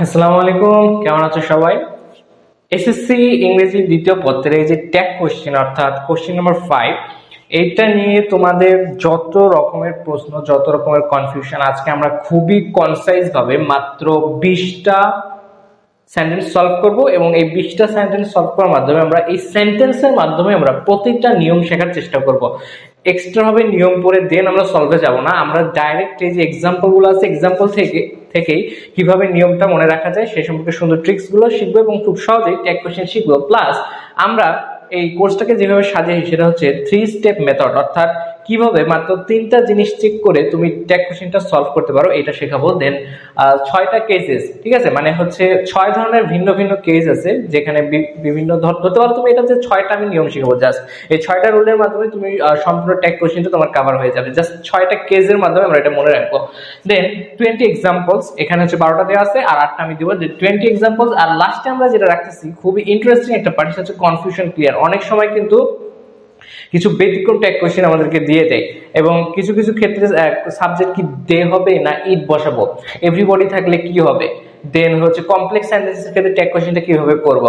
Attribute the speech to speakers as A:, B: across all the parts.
A: আসসালামু আলাইকুম, কেমন আছো সবাই? এসএসসি ইংরেজি দ্বিতীয় পত্রের এই যে ট্যাগ কোশ্চেন অর্থাৎ কোশ্চেন নাম্বার 5, এইটা নিয়ে তোমাদের যত রকমের প্রশ্ন, যত রকমের কনফিউশন, আজকে আমরা খুবই কনসাইজ ভাবে মাত্র 20টা সেন্টেন্স সলভ করব এবং এই 20টা সেন্টেন্স সলভ করার মাধ্যমে আমরা এই সেন্টেন্সের মাধ্যমে আমরা প্রত্যেকটা নিয়ম শেখার চেষ্টা করব। এক্সট্রা ভাবে নিয়ম পড়ে দেন আমরা সলভে যাব না, আমরা ডাইরেক্ট এই যে এক্সাম্পল গুলো আছে এক্সাম্পল থেকেই কিভাবে নিয়মটা মনে রাখা যায় সে সম্পর্কে সুন্দর ট্রিক্স গুলো শিখবো এবং খুব সহজেই ট্যাগ কোশ্চেন শিখবো। প্লাস আমরা এই কোর্সটাকে যেভাবে সাজিয়েছি সেটা হচ্ছে 3 স্টেপ মেথড, অর্থাৎ কিভাবে মাত্র 3টা জিনিস চেক করে তুমি ট্যাগ কোশ্চেনটা সলভ করতে পারো এটা শেখাবো। দেন 6টা কেসেস, ঠিক আছে, মানে হচ্ছে 6 ধরনের ভিন্ন ভিন্ন কেস আছে যেখানে বিভিন্ন ধরতে পারো তুমি। এটা যে 6টা আমি নিয়ম শিখাবো, জাস্ট এই 6টা রুলের মাধ্যমে তুমি সম্পূর্ণ ট্যাগ কোশ্চেনটা তোমার কভার হয়ে যাবে। জাস্ট 6টা কেসের মাধ্যমে আমরা এটা মনে রাখবো। দেন 20 এক্সাম্পলস, এখানে হচ্ছে 12টা দেওয়া আছে আর 8টা আমি দিব। যে 20 এক্সাম্পলস আর লাস্টে আমরা যেটা রাখতেছি খুবই ইন্টারেস্টিং একটা পার্ট, হচ্ছে কনফিউশন ক্লিয়ার। অনেক সময় কিন্তু কিছু ব্যতিক্রম ট্যাগ কোশ্চেন আমাদেরকে দিয়ে দেয় এবং কিছু কিছু ক্ষেত্রে সাবজেক্ট কি দে হবে না ইট বসাবো, এভরিবডি থাকলে কি হবে, দেন হচ্ছে কমপ্লেক্স সেন্টেন্সের ক্ষেত্রে ট্যাগ কোশ্চেনটা কিভাবে করব,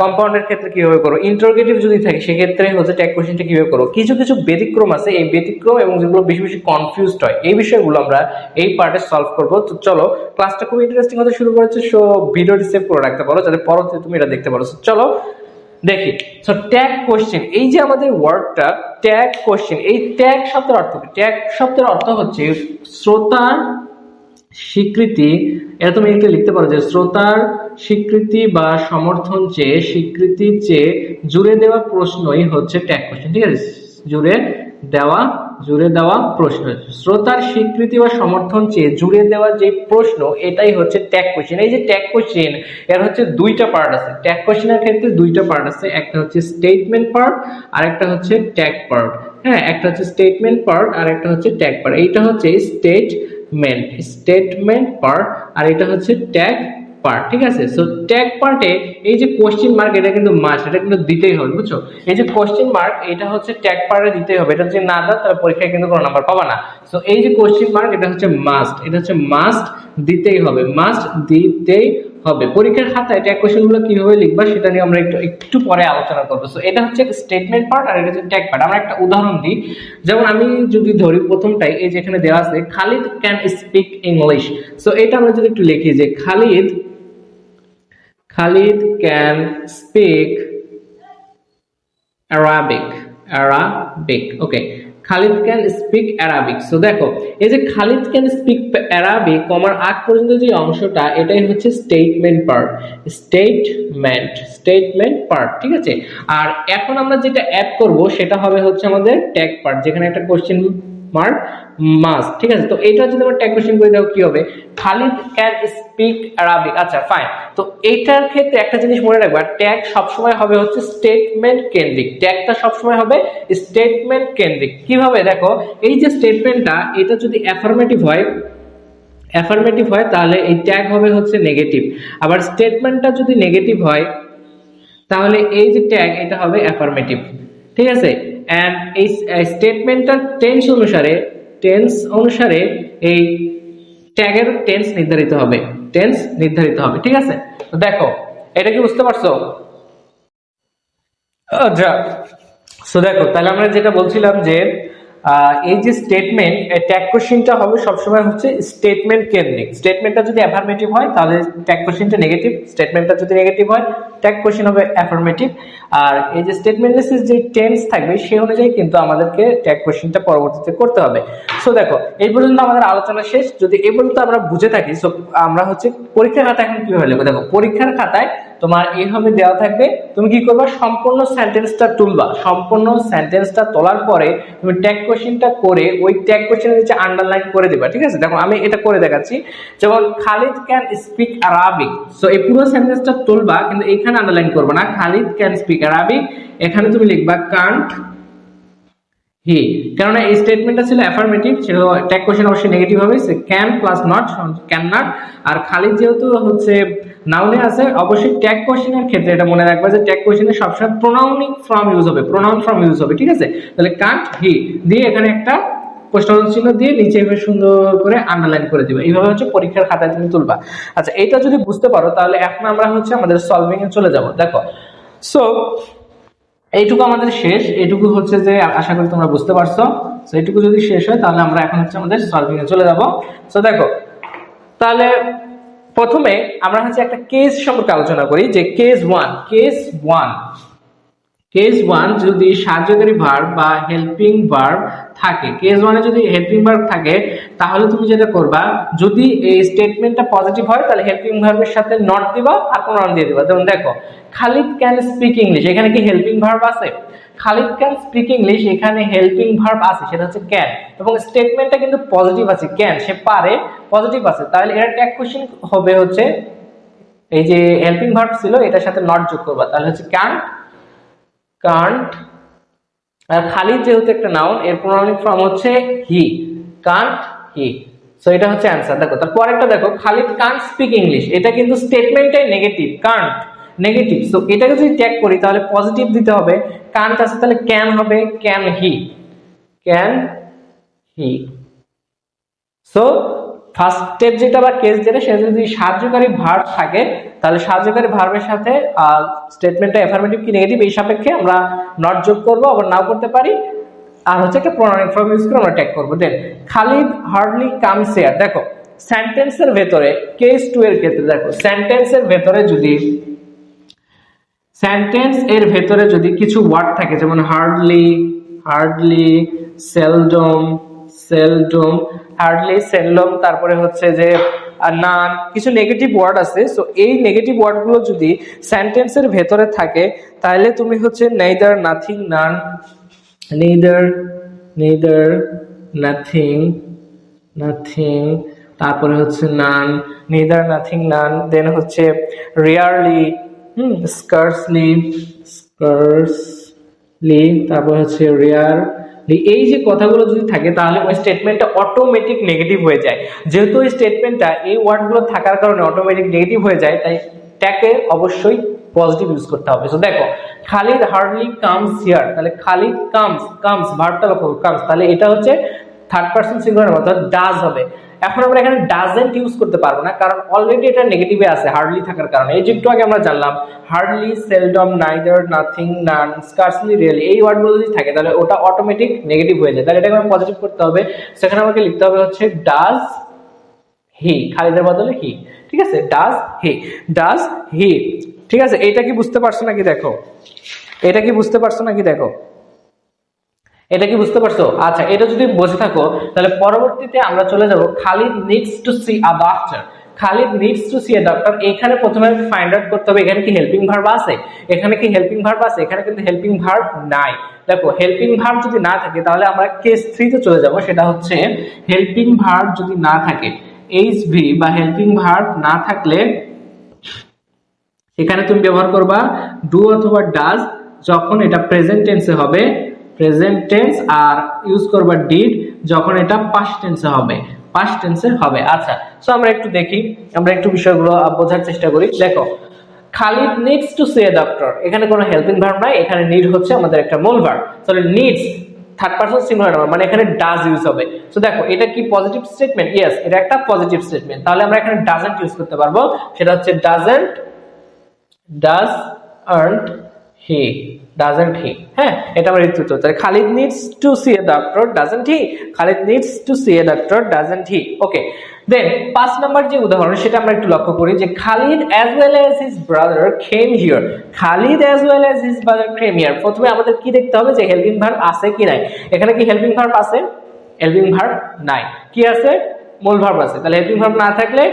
A: কম্পাউন্ডের ক্ষেত্রে কিভাবে করো, ইন্টারোগেটিভ যদি থাকে সেক্ষেত্রে হচ্ছে ট্যাগ কোশ্চেনটা কিভাবে করো। কিছু কিছু ব্যতিক্রম আছে, এই ব্যতিক্রম এবং যেগুলো বেশি বেশি কনফিউজড হয় এই বিষয়গুলো আমরা এই পার্টে সলভ করবো। তো চলো, ক্লাসটা খুব ইন্টারেস্টিং হতে শুরু করেছে, সো ভিডিওটি সেভ করে রাখতে পারো যাতে পরবর্তীতে তুমি এটা দেখতে পারো। চলো দেখি। সো ট্যাগ কোশ্চেন, এই যে আমাদের ওয়ার্ডটা ট্যাগ কোশ্চেন, এই ট্যাগ শব্দের অর্থ কি? ট্যাগ শব্দের অর্থ হচ্ছে শ্রোতার স্বীকৃতি। এটা তুমি একটু লিখতে পারো যে শ্রোতার স্বীকৃতি বা সমর্থন চেয়ে, স্বীকৃতি চেয়ে জুড়ে দেওয়া প্রশ্নই হচ্ছে ট্যাগ কোশ্চেন, ঠিক আছে? জুড়ে দেওয়া প্রশ্ন, শ্রোতার স্বীকৃতি বা সমর্থন চেয়ে জুড়ে দেওয়া যে প্রশ্ন, এটাই হচ্ছে ট্যাগ কোশ্চেন। এই যে ট্যাগ কোশ্চেন, এর হচ্ছে দুইটা পার্ট আছে। ট্যাগ কোশ্চেনের ক্ষেত্রে দুইটা পার্ট আছে, একটা হচ্ছে স্টেটমেন্ট পার্ট আর একটা হচ্ছে ট্যাগ পার্ট। হ্যাঁ, একটা হচ্ছে স্টেটমেন্ট পার্ট আর একটা হচ্ছে ট্যাগ পার্ট। এইটা হচ্ছে স্টেটমেন্ট পার্ট আর এটা হচ্ছে ট্যাগ পার্ট, ঠিক আছে? সো ট্যাগ পার্টে এই যে কোশ্চেন মার্ক, এটা কিন্তু মাস্ট, এটা কিন্তু দিতেই হবে, বুঝছো? এই যে কোশ্চেন মার্ক, এটা হচ্ছে ট্যাগ পার্টে দিতেই হবে। এটা যদি না দাও তাহলে পরীক্ষায় কিন্তু কোনো নাম্বার পাবা না। সো এই যে কোশ্চেন মার্ক, এটা হচ্ছে মাস্ট, এটা হচ্ছে মাস্ট, দিতেই হবে, মাস্ট দিতেই হবে। পরীক্ষার খাতায় ট্যাগ কোশ্চেনগুলো কিভাবে লিখবা সেটা নিয়ে আমরা একটু পরে আলোচনা করবো। সো এটা হচ্ছে স্টেটমেন্ট পার্ট আর এটা হচ্ছে ট্যাগ পার্ট। আমরা একটা উদাহরণ দিই, যেমন আমি যদি ধরি প্রথমটাই, এই যে এখানে দেওয়া আছে Khalid can speak English. So এটা আমরা যদি একটু লিখি যে Khalid can speak Arabic. Okay, Khalid can speak Arabic. So দেখো, এই যে খালিদ ক্যান স্পিক অ্যারাবিক কমার আগ পর্যন্ত যে অংশটা, এটাই হচ্ছে স্টেটমেন্ট পার্ট, ঠিক আছে? আর এখন আমরা যেটা অ্যাড করব সেটা হবে হচ্ছে আমাদের ট্যাগ পার্ট, যেখানে একটা কোশ্চেন মার্ক মাস্ট, ঠিক আছে? তো এটা যদি আমরা ট্যাগ কোশ্চেন করে দাও কি হবে? Khalid can speak Arabic. আচ্ছা ফাইন। তো এইটার ক্ষেত্রে একটা জিনিস মনে রাখবা, ট্যাগ সবসময় হবে হচ্ছে স্টেটমেন্ট কেন্দ্রিক। ট্যাগটা সবসময় হবে স্টেটমেন্ট কেন্দ্রিক। কিভাবে? দেখো, এই যে স্টেটমেন্টটা, এটা যদি অ্যাফার্মেটিভ হয় তাহলে এই ট্যাগ হবে হচ্ছে নেগেটিভ। আবার স্টেটমেন্টটা যদি নেগেটিভ হয় তাহলে এই যে ট্যাগ, এটা হবে অ্যাফার্মেটিভ, ঠিক আছে? এন্ড এই স্টেটমেন্টটার টেন্স অনুসারে এই ট্যাগের টেন্স নির্ধারিত হবে, ঠিক আছে? তো দেখো, এটা কি বুঝতে পারছো? আচ্ছা, সো দেখো, তাহলে আমরা যেটা বলছিলাম যে এই যে স্টেটমেন্ট, ট্যাগ কোশ্চেনটা হবে সবসময় হচ্ছে স্টেটমেন্ট কেন্দ্রিক। স্টেটমেন্টটা যদি অ্যাফার্মেটিভ হয় তাহলে ট্যাগ কোশ্চেনটা নেগেটিভ, স্টেটমেন্টটা যদি নেগেটিভ হয় ট্যাগ কোশ্চেন হবে অ্যাফার্মেটিভ। আর এই যে স্টেটমেন্টলেসের যে টেন্স থাকবে সেই অনুযায়ী কিন্তু আমাদেরকে ট্যাগ কোশ্চেনটা পরবর্তীতে করতে হবে। সো দেখো, এই পর্যন্ত আমাদের আলোচনা শেষ। যদি এই পর্যন্ত আমরা বুঝে থাকি, সো আমরা হচ্ছে পরীক্ষার খাতায় এখন কিভাবে লিখবো। দেখো, পরীক্ষার খাতায় তোমার এইভাবে দেওয়া থাকবে, তুমি কি করবা? সম্পূর্ণ সেন্টেন্সটা তুলবা। সম্পূর্ণ সেন্টেন্সটা তোলার পরে তুমি ট্যাগ কোশ্চেনটা করে ওই ট্যাগ কোশ্চেনের নিচে আন্ডারলাইন করে দিবা, ঠিক আছে? দেখো, আমি এটা করে দেখাচ্ছি। যেমন Khalid can speak Arabic, so এই পুরো সেন্টেন্সটা তুলবা কিন্তু এখানে আন্ডারলাইন করবে না। খালিদ ক্যান স্পিক অ্যারাবিক, এখানে তুমি লিখবা কান্ট হি, কারণ এই স্টেটমেন্টটা ছিল অ্যাফার্মেটিভ, ছিল ট্যাগ কোশ্চেন অবশ্যই নেগেটিভ হবে, সে can plus not, can not. আর খালিদ যেহেতু হচ্ছে নাউনে আছে, অবশ্যই ট্যাগ কোশ্চেনের ক্ষেত্রে এটা মনে রাখবা যে ট্যাগ কোশ্চেনে সবসময় প্রোনাউন ফ্রম ইউজ হবে, ঠিক আছে? তাহলে কান্ট হি দিয়ে এখানে একটা প্রশ্ন চিহ্ন দিয়ে নিচে এভাবে সুন্দর করে আন্ডারলাইন করে দিবা। এইভাবে হচ্ছে পরীক্ষার খাতায় তুমি তুলবা। আচ্ছা, এটা যদি বুঝতে পারো তাহলে এখন আমরা হচ্ছে আমাদের সলভিং এ চলে যাব। দেখো, সো এইটুকু আমাদের শেষ। এইটুকু হচ্ছে যে আশা করি তোমরা বুঝতে পারছো। সো এইটুকু যদি শেষ হয় তাহলে আমরা এখন হচ্ছে আমাদের সলভিং এ চলে যাব। সো দেখো, তাহলে প্রথমে আমরা হচ্ছে একটা কেস সম্পর্কে আলোচনা করি, যে কেস ওয়ান যদি সাহায্যকারী ভার্ব বা হেল্পিং ভার্ব থাকে, কেস ওয়ানে যদি হেল্পিং ভার্ব থাকে তাহলে তুমি যেটা করবা, যদি এই স্টেটমেন্টটা পজিটিভ হয় তাহলে হেল্পিং ভার্বের সাথে নট দিবা আর প্রোনাউন দিয়ে দিবা। যেমন দেখো, খালিদ ক্যান স্পিক ইংলিশ, এখানে কি হেল্পিং ভার্ব আছে? খালিদ ক্যান স্পিক ইংলিশ, এখানে হেল্পিং ভার্ব আছে, সেটা হচ্ছে ক্যান, এবং স্টেটমেন্টটা কিন্তু পজিটিভ আছে, ক্যান, সে পারে, পজিটিভ আছে। তাহলে এর ট্যাগ কোশ্চেন হবে হচ্ছে এই যে হেল্পিং ভার্ব ছিল এটার সাথে নট যোগ করবা, তাহলে হচ্ছে কান্ট। আর খালিদ যেহেতু একটা নাউন, এর প্রোনাউন ফর্ম হচ্ছে হি, কান্ট হি। সো এটা হচ্ছে অ্যানসার। দেখো তারপর একটা দেখো, খালিদ কান্ট স্পিক ইংলিশ, এটা কিন্তু স্টেটমেন্টটাই নেগেটিভ, কান্ট নেগেটিভ। সো এটাকে যদি ট্যাগ করি তাহলে পজিটিভ দিতে হবে, কান্ট আছে তাহলে ক্যান হবে, can he. So first step যেটা বা কেস যেটা, সেটা যদি সাহায্যকারী ভার্ব থাকে তাহলে সাহায্যকারী ভার্বের সাথে স্টেটমেন্টটা অ্যাফার্মেটিভ কি নেগেটিভ এই সাপেক্ষে আমরা নট যোগ করব, আবার নাও করতে পারি, আর হচ্ছে একটা প্রোনাউন ফর্ম ইউজ করে আমরা ট্যাগ করব। দেন খালিদ হার্ডলি কামস হিয়ার, দেখো সেন্টেন্সের ভেতরে কেস 2 এর ক্ষেত্রে দেখো সেন্টেন্সের ভেতরে যদি কিছু ওয়ার্ড থাকে, যেমন হার্ডলি, সেলডম, তারপরে হচ্ছে যে নান, কিছু নেগেটিভ ওয়ার্ড আছে। সো এই নেগেটিভ ওয়ার্ড গুলো যদি সেন্টেন্সের ভেতরে থাকে তাহলে তুমি হচ্ছে নেইদার, নাথিং, নান, নেইদার, নাথিং, তারপরে হচ্ছে নান, নেইদার, নাথিং, নান, দেন হচ্ছে রিয়ারলি, স্কার্সলি, তারপর হচ্ছে রিয়ার। এই যে কথাগুলো যদি থাকে তাহলে ওই স্টেটমেন্টটা অটোমেটিক নেগেটিভ হয়ে যায়। যেহেতু ওই স্টেটমেন্টটা এই ওয়ার্ডগুলো থাকার কারণে অটোমেটিক নেগেটিভ হয়ে যায়, তাই ট্যাগে অবশ্যই পজিটিভ ইউজ করতে হবে। সো দেখো, খালিদ হার্ডলি কামস হিয়ার, তাহলে খালিদ কামস ভার্বটা লক্ষ্য করো, কামস, তাহলে এটা হচ্ছে থার্ড পারসন সিঙ্গুলার, অর্থাৎ ডাজ হবে। এখন আমরা এখানে ডাজেন্ট ইউজ করতে পারবো না, কারণ অলরেডি এটা নেগেটিভে আছে হার্ডলি থাকার কারণে। এই যে একটু আগে আমরা জানলাম হার্ডলি, সেলডম, নাইদার, নাথিং, নান, স্কার্সলি, রিয়েলি, এই ওয়ার্ডগুলো যদি থাকে তাহলে ওটা অটোমেটিক নেগেটিভ হয়ে যায়। তাহলে এটাকে আমরা পজিটিভ করতে হবে। সেখানে আমাকে লিখতে হবে হচ্ছে ডাজ হি, খালিদের বদলে হি, ঠিক আছে, ডাজ হি, ঠিক আছে। এটা কি বুঝতে পারছো নাকি দেখো, এটা কি বুঝতে পারছো? আচ্ছা, এটা যদি বুঝে থাকো তাহলে পরবর্তীতে আমরা চলে যাব Khalid needs to C a doctor. Khalid needs to C a doctor, এখানে প্রথমে ফাইন্ড আউট করতে হবে এখানে কি হেল্পিং ভার্ব আছে, এখানে কিন্তু হেল্পিং ভার্ব নাই। দেখো হেল্পিং ভার্ব যদি না থাকে তাহলে আমরা কেস 3 তে চলে যাব, সেটা হচ্ছে হেল্পিং ভার্ব যদি না থাকে, এইচভি বা হেল্পিং ভার্ব না থাকলে এখানে তুমি ব্যবহার করবা ডু অথবা ডাজ, যখন এটা প্রেজেন্ট টেন্সে হবে প্রেজেন্ট টেন্স, আর ইউজ করবা ডিড যখন এটা পাস্ট টেন্সে হবে। আচ্ছা, সো আমরা একটু দেখি, আমরা একটু বিষয়গুলো বোঝার চেষ্টা করি। দেখো, Khalid needs to see a doctor, এখানে কোনো হেল্পিং ভার্ব নাই, এখানে নিড হচ্ছে আমাদের একটা মূল ভার্ব। তাহলে needs third person singular number, মানে এখানে ডাজ ইউজ হবে। সো দেখো, এটা কি পজিটিভ স্টেটমেন্ট? ইয়েস, এটা একটা পজিটিভ স্টেটমেন্ট। তাহলে আমরা এখানে ডাজন্ট ইউজ করতে পারবো, সেটা হচ্ছে ডাজন্ট হি, হ্যাঁ, এটা আমার উত্তর। তাহলে Khalid needs to see a doctor, doesn't he, okay. Then 5 number যে উদাহরণ সেটা আমরা একটু লক্ষ্য করি, যে Khalid as well as his brother came here, প্রথমে আমাদের কি দেখতে হবে যে হেল্পিং ভার্ব আছে কি নাই। এখানে কি হেল্পিং ভার্ব আছে? হেল্পিং ভার্ব নাই। কি আছে? মূল ভার্ব আছে। তাহলে হেল্পিং ভার্ব না থাকলে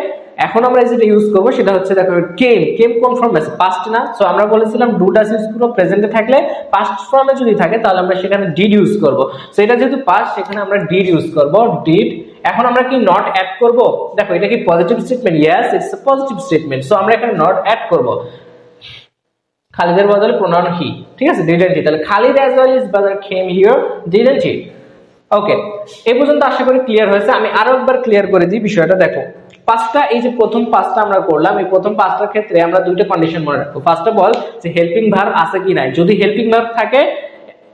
A: এখন আমরা যেটা ইউজ করব সেটা হচ্ছে দেখো কেম কোন ফর্ম আছে? পাস্ট না। সো আমরা বলেছিলাম ডু ডাজ ইউজ করব প্রেজেন্টে থাকলে, পাস্ট ফর্মে যদি থাকে তাহলে আমরা সেখানে ডিড ইউজ করব। সো এটা যেহেতু পাস্ট, সেখানে আমরা ডিড ইউজ করব, ডিড। এখন আমরা কি নট অ্যাড করব? দেখো এটা কি positive statement? Yes, it's a positive statement. So আমরা এখানে নট অ্যাড করব, খালিদের বদলে প্রোনাউন হি, ঠিক আছে, ডিডন্ট হি। তাহলে Khalid as well as brother came here, didn't he? ওকে, এই পর্যন্ত আশা করি ক্লিয়ার হয়েছে। আমি আরো একবার ক্লিয়ার করে দিই বিষয়টা। দেখো পাঁচটা, এই যে প্রথম পাঁচটা আমরা করলাম, এই প্রথম পাঁচটার ক্ষেত্রে আমরা দুইটা কন্ডিশন মনে রাখবো। ফার্স্ট অফ অল যে হেল্পিং ভার্ব আছে কি নাই। যদি হেল্পিং ভার্ব থাকে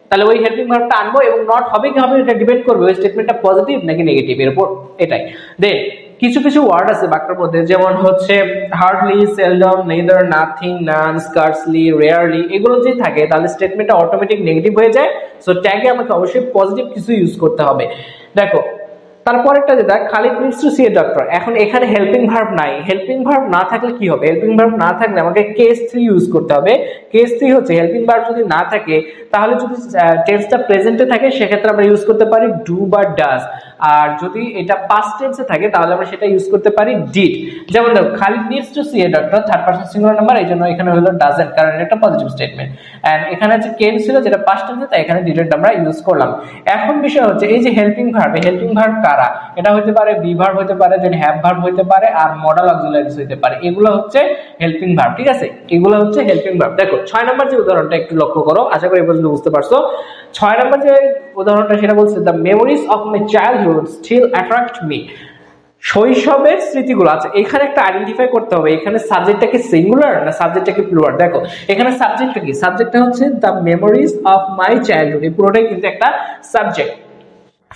A: তাহলে ওই হেল্পিং ভার্বটা আনবো, এবং নট হবে কি হবে এটা ডিপেন্ড করবে ওই স্টেটমেন্টটা পজিটিভ নাকি নেগেটিভ এর উপর। এটাই। দেন কিছু কিছু ওয়ার্ড আছে বাক্যের মধ্যে, যেমন হচ্ছে হার্ডলি, সেলডম, নেদার, নাথিং, নান, স্কার্সলি, রেয়ারলি, এগুলো যদি থাকে তাহলে স্টেটমেন্টটা অটোমেটিক নেগেটিভ হয়ে যায়। সো ট্যাগে আমাকে অবশ্যই পজিটিভ কিছু ইউজ করতে হবে। দেখো তারপরেরটা যেটা, Khalid needs to see a doctor. এখন এখানে হেল্পিং ভার্ব নাই, হেল্পিং ভার্ব না থাকলে কি হবে? হেল্পিং ভার্ব না থাকলে আমাকে কেস 3 ইউজ করতে হবে। কেস 3 হচ্ছে হেল্পিং ভার্ব যদি না থাকে, তাহলে যদি টেন্সটা প্রেজেন্টে থাকে সেক্ষেত্রে আমরা ইউজ করতে পারি ডু বা ডাজ, আর যদি এটা পাস্ট টেন্সে থাকে তাহলে আমরা সেটা ইউজ করতে পারি ডিড। যেমন দেখো Khalid needs to see a doctor, third person singular number, এই জন্য এখানে হলো ডাজন্ট, কারণ এটা একটা পজিটিভ স্টেটমেন্ট। এন্ড এখানে হচ্ছে কেন ছিল যেটা পাস্ট টেন্সে, তাই এখানে ডিড আমরা ইউজ করলাম। এখন বিষয় হচ্ছে এই যে হেল্পিং ভার্ব, হেল্পিং ভার্ব কারা? এটা হতে পারে বি ভার্ব হতে পারে, দেন হ্যাভ ভার্ব হতে পারে, আর মডাল অক্সিলারিজ হতে পারে। এগুলো হচ্ছে হেল্পিং ভার্ব, ঠিক আছে? এগুলো হচ্ছে হেল্পিং ভার্ব। দেখো 6 নাম্বার যে উদাহরণটা একটু লক্ষ্য করো, আশা করি এই পর্যন্ত বুঝতে পারছো। 6 নাম্বার যে উদাহরণটা সেটা বলছে the memories of my childhood still attract me. শৈশবের স্মৃতিগুলো। আচ্ছা এখানে একটা আইডেন্টিফাই করতে হবে, এখানে সাবজেক্টটা কি সিঙ্গুলার না সাবজেক্টটা কি প্লুরাল। দেখো এখানে সাবজেক্টটা কি, সাবজেক্টটা হচ্ছে the memories of my childhood, এই পুরোটাই কিন্তু একটা সাবজেক্ট,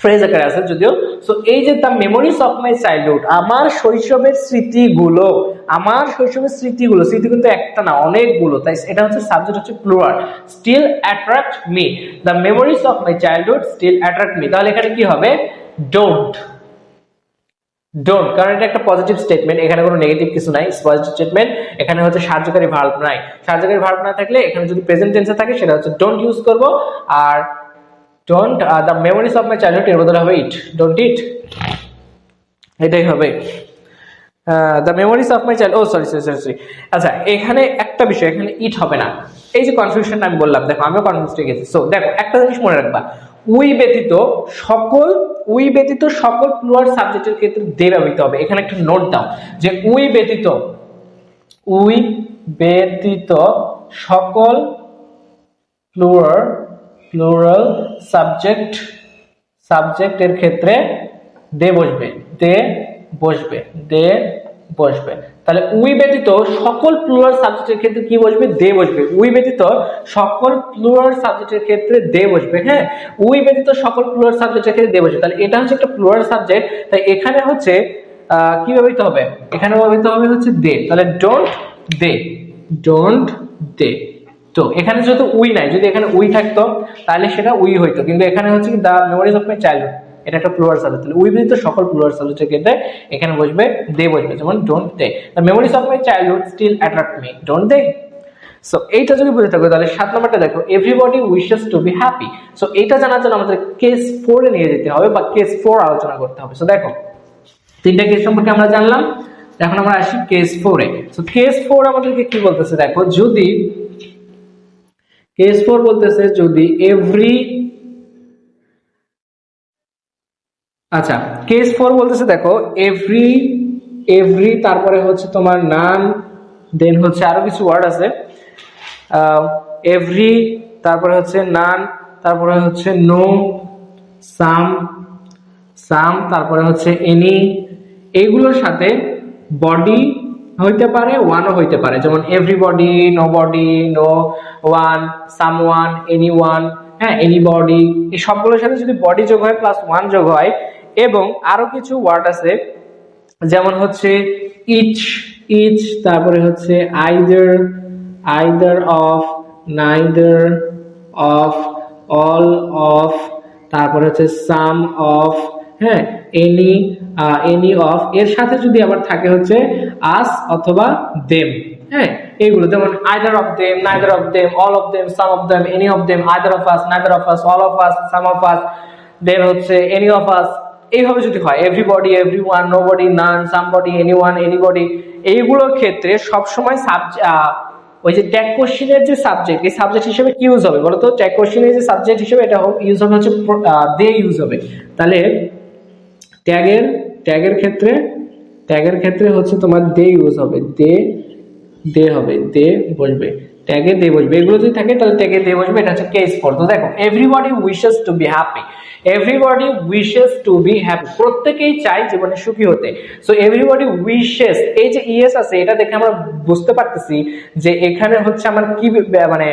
A: ফ্রেজ আকারে আছে যদিও। সো এই যে the memories of my childhood, আমার শৈশবের স্মৃতিগুলো, আমার শৈশবের স্মৃতিগুলো, স্মৃতি কিন্তু একটা না অনেকগুলো, তাই এটা হচ্ছে সাবজেক্ট হচ্ছে plural. Still attract me, the memories of my childhood still attract me. তাহলে এখানে কি হবে? ডোন্ট, ডোন্ট, কারণ এটা একটা পজিটিভ স্টেটমেন্ট, এখানে কোনো নেগেটিভ কিছু নাই, পজিটিভ স্টেটমেন্ট। এখানে হচ্ছে সাহায্যকারী ভার্ব নাই, সাহায্যকারী ভার্ব না থাকলে এখানে যদি প্রেজেন্ট টেন্সে থাকে সেটা হচ্ছে ডোন্ট ইউজ করব। আর don't the memories of my childhood এর বদলে হবে ইট, ডোন্ট ইট, এটাই হবে the memories of my child. Oh sorry sorry sorry sorry, আচ্ছা এখানে একটা বিষয়, এখানে ইট হবে না। এই যে কনফিউশনটা আমি বললাম, দেখো আমিও কনফিউজ হয়ে গেছি। সো দেখো একটা জিনিস মনে রাখবা, উই ব্যতীত সকল, উই ব্যতীত সকল প্লুরাল সাবজেক্টের ক্ষেত্রে দে ব্যবহৃত হবে। এখানে একটা নোট দাও যে উই ব্যতীত, উই ব্যতীত সকল প্লুরাল সাবজেক্টের ক্ষেত্রে দে বসবে, দে বসবে, দে বসবে। তাহলে উই ব্যতীত সকল প্লুরাল সাবজেক্টের ক্ষেত্রে কি বসবে? দে বসবে। উই ব্যতীত সকল প্লুরাল সাবজেক্টের ক্ষেত্রে দে বসবে। হ্যাঁ, উই ব্যতীত সকল প্লুরাল সাবজেক্টের ক্ষেত্রে দে বসবে। তাহলে এটা হচ্ছে একটা প্লুরাল সাবজেক্ট, তাই এখানে হচ্ছে কি ব্যবহৃত হবে? এখানে ব্যবহৃত হবে হচ্ছে দে। তাহলে ডোন্ট দে, ডোন্ট দে। তো এখানে যেহেতু উই নাই, যদি এখানে উই থাকতো তাহলে সেটা উই হইতো, কিন্তু এখানে হচ্ছে the memories of my childhood, এটা একটা প্লুরাল সাবজেক্ট। তাহলে উই ব্যতীত সকল প্লুরাল সাবজেক্টের ক্ষেত্রে এখানে বসবে দে বসবে, যেমন don't they. The memories of my childhood still attract me, don't they. So এইটা যদি বুঝে থাকো তাহলে 7 নম্বরটা দেখো, everybody wishes to be happy. So এইটা জানার জন্য আমাদের কেস 4 এ নিয়ে যেতে হবে বা কেস 4 আলোচনা করতে হবে। সো দেখো তিনটা কেস সম্পর্কে আমরা জানলাম, এখন আমরা আসি কেস 4 এ। সো কেস 4 আমাদেরকে কি বলতেছে দেখো, যদি কেস 4 বলতেছে যদি এভরি, আচ্ছা কেস 4 বলতেছে দেখো এভরি তারপরে হচ্ছে তোমার নান, দেন হচ্ছে আরো কিছু ওয়ার্ড আছে, এভরি তারপরে হচ্ছে নান, তারপরে হচ্ছে নো, সাম তারপরে হচ্ছে এনি, এইগুলোর সাথে বডি হইতে পারে, ওয়ানও হইতে পারে, যেমন everybody, nobody, no one, someone, anyone, হ্যাঁ এনিবডি, এই সবগুলোর সাথে যদি বডি যোগ হয় প্লাস ওয়ান যোগ হয়, এবং আরো কিছু ওয়ার্ড আছে যেমন হচ্ছে ইচ, তারপরে হচ্ছে either of, neither of, all of, তারপরে হচ্ছে সাম অফ, হ্যাঁ এনি অফ, এর সাথে যদি আবার থাকে হচ্ছে আস অথবা দেম, হ্যাঁ এইগুলো যেমন either of them, neither of them, all of them, some of them, any of them, either of us, neither of us, all of us, some of us, then হচ্ছে এনি অফ আস, এইভাবে যদি হয় everybody, everyone, nobody, none, somebody, anyone, anybody, এইগুলোর ক্ষেত্রে সবসময় ওই যে tag কোশ্চেনের যে সাবজেক্ট, এই সাবজেক্ট হিসেবে কি ইউজ হবে বলতো? ট্যাগ কোশ্চেনের যে সাবজেক্ট হিসেবে এটা ইউজ হবে হচ্ছে দে ইউজ হবে। তাহলে ট্যাগের ক্ষেত্রে হচ্ছে তোমার দে ইউজ হবে, দে হবে, দে বসবে, ট্যাগে দে বসবে। এগুলো যদি থাকে তাহলে ট্যাগে দে বসবে। এটা হচ্ছে কেস 4। তো দেখো everybody wishes to be happy, everybody wishes to be happy, প্রত্যেকেই চায় জীবনে সুখী হতে। সো এভরিবডি উইশেস, এই যে ইএস আছে এটা দেখে আমরা বুঝতে পারতেছি যে এখানে হচ্ছে আমার কি মানে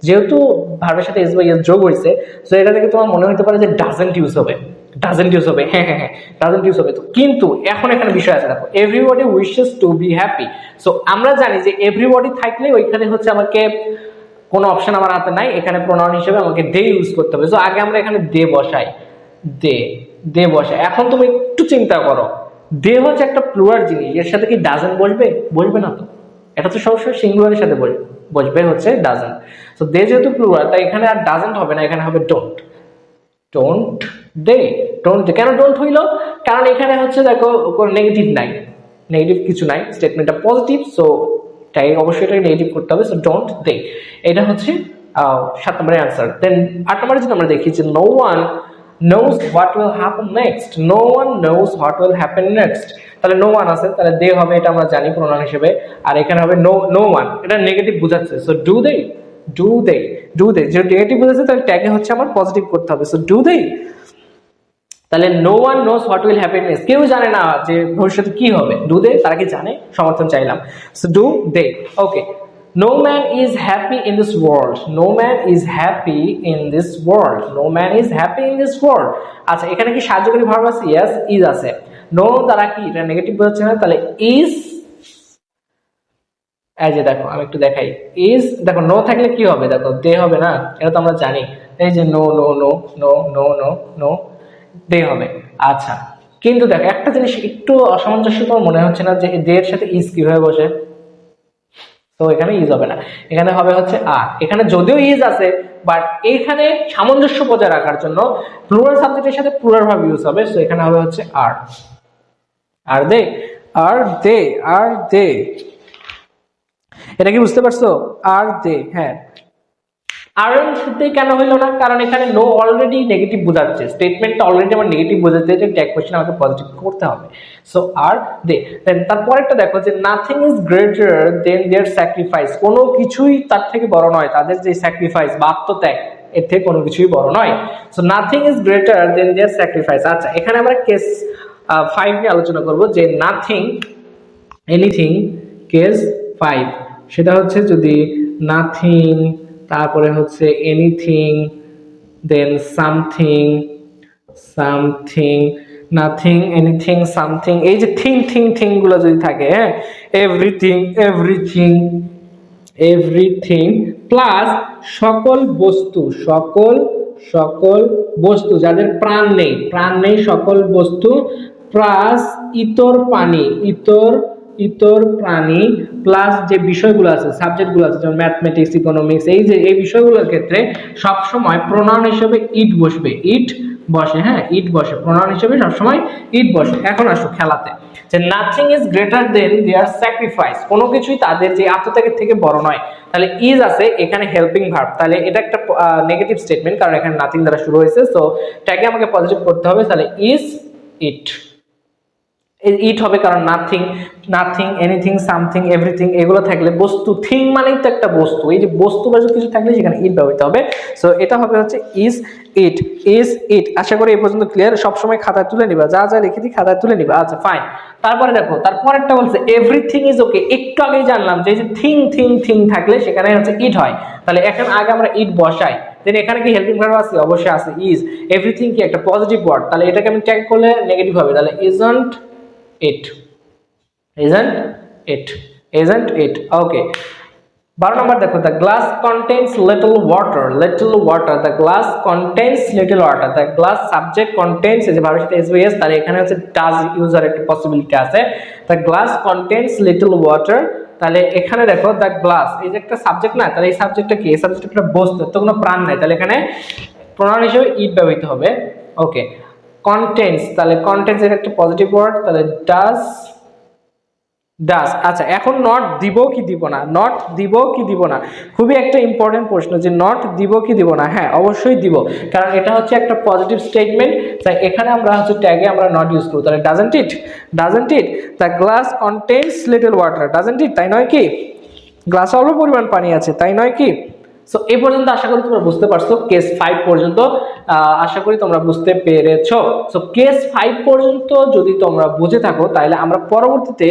A: যেহেতু ভার্বের সাথে এস বা ইএস যোগ হয়েছে, সো এটা থেকে তোমার মনে হতে পারে যে ডাজেন্ট ইউজ হবে, ডাজেন্ট ইউজ হবে, হ্যাঁ হ্যাঁ হ্যাঁ ডাজেন্ট ইউজ হবে। তো কিন্তু এখন এখানে বিষয় আছে, দেখো everybody wishes to be happy. So আমরা জানি যে এভরিবডি থাকলে ওইখানে হচ্ছে আমাকে কোনো অপশন আমার হাতে নাই, এখানে প্রোনাউন হিসেবে আমাকে দে ইউজ করতে হবে। সো আগে আমরা এখানে দে বসাই, দে দে বসাই। এখন তুমি একটু চিন্তা করো, দে হচ্ছে একটা প্লুরাল জিনিস, এর সাথে কি ডাজেন্ট বসবে? বসবে না তো, এটা তো সবসময় সিঙ্গুলারের সাথে বসবে হচ্ছে ডাজেন্ট। সো দে যেহেতু প্লুরাল, তাই এখানে আর ডাজেন্ট হবে না, এখানে হবে don't. Don't they, don't they. কেন ডোন্ট হইলো? কারণ এখানে হচ্ছে দেখো কোনো নেগেটিভ নাই, নেগেটিভ কিছু নাই, স্টেটমেন্টটা পজিটিভ, সো তাই অবশ্যই এটাকে নেগেটিভ করতে হবে। সো ডোন্ট দে, এটা হচ্ছে 7 নম্বরের অ্যান্সার। দেন 8 নম্বরে যদি আমরা দেখি যে no one knows what will happen next, no one knows what will happen next, তাহলে নো ওয়ান আছে, তাহলে দে হবে, এটা আমরা জানি প্রোনাউন হিসেবে। আর এখানে হবে নো ওয়ান, এটা নেগেটিভ বোঝাচ্ছে, so do they, do they, do they. যে নেগেটিভ বোঝাচ্ছে তাহলে ট্যাগে হচ্ছে আমার পজিটিভ করতে হবে, সো ডু দে। তাহলে no one knows what will happen next, কেউ জানে না যে ভবিষ্যতে কি হবে। ডু দে, তারা কি জানে? সমর্থন চাইলাম, so do they. Okay, no man is happy in this world, no man is happy in this world, no man is happy in this world. আচ্ছা, এখানে কি সাহায্যকারী ভার্ব আছে? ইয়েস, ইজ আছে। নো দ্বারা কি এটা নেগেটিভ বোঝাচ্ছে না, তাহলে ইজ, এই যে দেখো আমি একটু দেখাই, ইজ দেখো নো থাকলে কি হবে, দেখো দে হবে না, এটা তো আমরা জানি। এই যে no no no no no no no they হবে। আচ্ছা, কিন্তু দেখো একটা জিনিস একটু অসামঞ্জস্য তোমার মনে হচ্ছে না যে দে এর সাথে ইজ কিভাবে বসে? তো এখানে ইজ হবে না, এখানে হবে হচ্ছে আর। এখানে যদিও ইজ আছে, বাট এখানে সামঞ্জস্য বজায় রাখার জন্য প্লুরাল সাবজেক্টের সাথে প্লুরাল ভার্ব ইউজ হবে, সো এখানে হবে হচ্ছে আর। আর দে, আর দে, আর দে, এটা কি বুঝতে পারছো? আর দে, হ্যাঁ। আরএন্ট দে কেন হইলো না? কারণ এখানে নো অলরেডি নেগেটিভ বোঝাচ্ছে, স্টেটমেন্টটা অলরেডি আমার নেগেটিভ বোঝাচ্ছে যে ট্যাগ কোশ্চেন আমাকে পজিটিভ করতে হবে, সো আর দে। দেন তারপরেরটা দেখো যে nothing is greater than their sacrifice, কোনো কিছুই তার থেকে বড় নয়, তাদের যে স্যাক্রিফাইস বা আত্মত্যাগ এর থেকে কোনো কিছুই বড় নয়, so nothing is greater than their sacrifice. আচ্ছা, এখানে আমরা কেস 5 নিয়ে আলোচনা করব যে নাথিং, এনিথিং, কেস 5, সেটা হচ্ছে যদি নাথিং, তারপরে হচ্ছে anything, then something, something, nothing, anything, something, এই যে থিং থিং থিং গুলো যদি থাকে, হ্যাঁ, এভরিথিং, এভরিথিং, এভরিথিং প্লাস সকল বস্তু, সকল, সকল বস্তু যাদের প্রাণ নেই, প্রাণ নেই সকল বস্তু, প্লাস ইতর প্রাণী, ইতর, ইতর প্রাণী, প্লাস যে বিষয়গুলো আছে, সাবজেক্টগুলো আছে, যেমন ম্যাথমেটিক্স, ইকোনমিক্স, এই যে এই বিষয়গুলোর ক্ষেত্রে সব সময় প্রোনাউন হিসেবে ইট বসবে, ইট বসে, হ্যাঁ ইট বসে, প্রোনাউন হিসেবে সবসময় ইট বসে। এখন আসো খেলাতে, যে nothing is greater than their sacrifice, কোনো কিছুই তাদের যে আত্মত্যাগের থেকে বড় নয়, তাহলে ইজ আছে এখানে হেল্পিং ভার্ব, তাহলে এটা একটা নেগেটিভ স্টেটমেন্ট, কারণ এখানে নাথিং দ্বারা শুরু হয়েছে, সো ট্যাগে আমাকে পজিটিভ করতে হবে, তাহলে ইজ ইট, ইট হবে, কারণ nothing, nothing, anything, something, everything এগুলো থাকলে বস্তু, থিং মানেই তো একটা বস্তু, এই যে বস্তু বা কিছু থাকলে সেখানে ইট ব্যবহৃত হবে, সো এটা হবে হচ্ছে ইজ ইট, ইজ ইট। আশা করি এই পর্যন্ত ক্লিয়ার, সবসময় খাতায় তুলে নিবা, যা যা লিখে দিই খাতায় তুলে নিবা। আচ্ছা ফাইন, তারপরে দেখো তারপরেরটা বলছে এভরিথিং ইজ ওকে, একটু আগেই জানলাম যে থিং থিং থিং থাকলে সেখানে হচ্ছে ইট হয়, তাহলে এখন আগে আমরা ইট বসাই, দেন এখানে কি হেল্পিং ভার্ব আছে? অবশ্যই আছে, ইজ। এভরিথিং কি একটা পজিটিভ ওয়ার্ড, তাহলে এটাকে আমি ট্যাগ করলে নেগেটিভ হবে, তাহলে isn't it, isn't it, isn't it, okay। 12 নম্বর দেখো, the glass contains little water, little water, the glass contains little water, the glass subject contains, এই যে ভার্বের সাথে এস, তাহলে এখানে হচ্ছে does ইউজার একটা পসিবিলিটি আছে, the glass contains little water, তাহলে এখানে দেখো the glass, এই যে একটা সাবজেক্ট না, তাহলে এই সাবজেক্টটা কি? এই সাবজেক্টটা একটা বস্তু, তো কোনো প্রাণ নাই, তাহলে এখানে প্রোনাউন হিসেবে ইট ব্যবহৃত হবে, ওকে। কন্টেন্টস, তাহলে কন্টেন্টস এর একটা পজিটিভ ওয়ার্ড, তাহলে ডাজ, ডাজ। আচ্ছা, এখন নট দিব কি দিব না, নট দিব কি দিব না, খুবই একটা ইম্পর্টেন্ট প্রশ্ন যে নট দিব কি দিব না। হ্যাঁ অবশ্যই দিব, কারণ এটা হচ্ছে একটা পজিটিভ স্টেটমেন্ট, তাই এখানে আমরা হচ্ছে ট্যাগে আমরা নট ইউজ করব, তাহলে doesn't it, doesn't it, the glass contains little water, doesn't it, তাই নয় কি? গ্লাসে অল্প পরিমাণ পানি আছে, তাই নয় কি? সো এই পর্যন্ত আশা করি তোমরা বুঝতে পারছো, কেস 5 পর্যন্ত আশা করি তোমরা বুঝতে পেরেছো। সো কেস 5 পর্যন্ত যদি তোমরা বুঝে থাকো, তাহলে আমরা পরবর্তীতে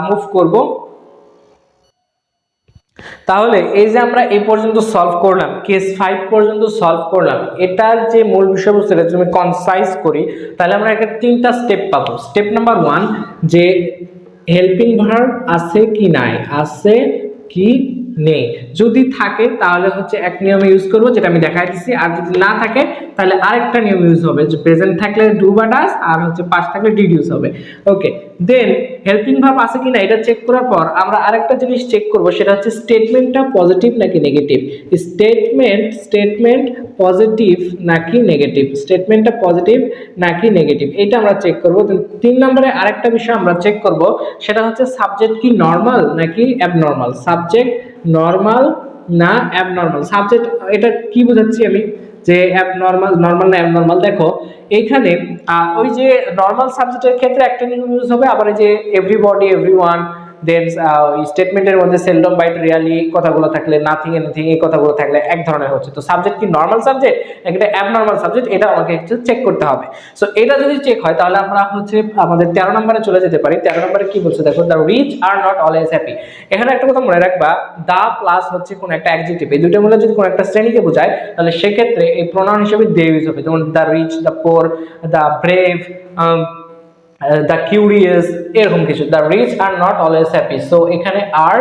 A: মুভ করব তাহলে এই যে আমরা এই পর্যন্ত সলভ করলাম, কেস 5 পর্যন্ত সলভ করলাম, এটার যে মূল বিষয়বস্তু এটা যদি কনসাইজ করি তাহলে আমরা একটা তিনটা স্টেপ পাবো। স্টেপ নাম্বার 1 যে হেল্পিং ভার্ব আছে কি নাই, আছে কি নেই, যদি থাকে তাহলে হচ্ছে এক নিয়মে ইউজ করব যেটা আমি দেখাই দিচ্ছি, আর যদি না থাকে তাহলে আরেকটা নিয়ম ইউজ হবে, যে প্রেজেন্ট থাকলে ডু বা ডাজ আর হচ্ছে পাস্ট থাকলে ডিড ইউজ হবে। ওকে, দেন হেল্পিং ভার্ব আছে কিনা এটা চেক করার পর আমরা আরেকটা জিনিস চেক করব, সেটা হচ্ছে স্টেটমেন্টটা পজিটিভ নাকি নেগেটিভ। স্টেটমেন্ট পজিটিভ নাকি নেগেটিভ, স্টেটমেন্টটা পজিটিভ নাকি নেগেটিভ এটা আমরা চেক করব। 3 নম্বরে আরেকটা বিষয় আমরা চেক করব, সেটা হচ্ছে সাবজেক্ট কি নরমাল নাকি অ্যাবনর্মাল, সাবজেক্ট নরমাল না অ্যাবনর্মাল। সাবজেক্ট এটা কি বোঝাচ্ছি আমি, যে অ্যাবনর্মাল নরমাল না অ্যাবনর্মাল। দেখো এইখানে ওই যে নরমাল সাবজেক্টের ক্ষেত্রে একটা নিয়ম ইউজ হবে, আবার এই যে এভরিবডি এভরিওয়ান দেন স্টেটমেন্টের মধ্যে সেলডম বাইট রিয়ালি কথাগুলো থাকলে নাথিং এনিথিং এই কথাগুলো থাকলে এক ধরনের হচ্ছে। তো সাবজেক্ট কি নরমাল সাবজেক্ট নাকি এটা অ্যাবনর্মাল সাবজেক্ট এটা আমাকে একটু চেক করতে হবে। সো এটা যদি চেক হয় তাহলে আমরা হচ্ছে আমাদের 13 নম্বরে চলে যেতে পারি। 13 নম্বরে কি বলছে দেখো, the rich are not always happy. এখানে একটা কথা মনে রাখবা, দা প্লাস হচ্ছে কোন একটা অ্যাডজেক্টিভ, এই দুইটা মিলে যদি কোন একটা শ্রেণীকে বোঝায় তাহলে সেক্ষেত্রে এই প্রোনাউন হিসেবে দে ইউজ হবে, যেমন the rich, the poor, the brave, the curious, এরকম কিছু। The rich are not always happy, so এখানে আর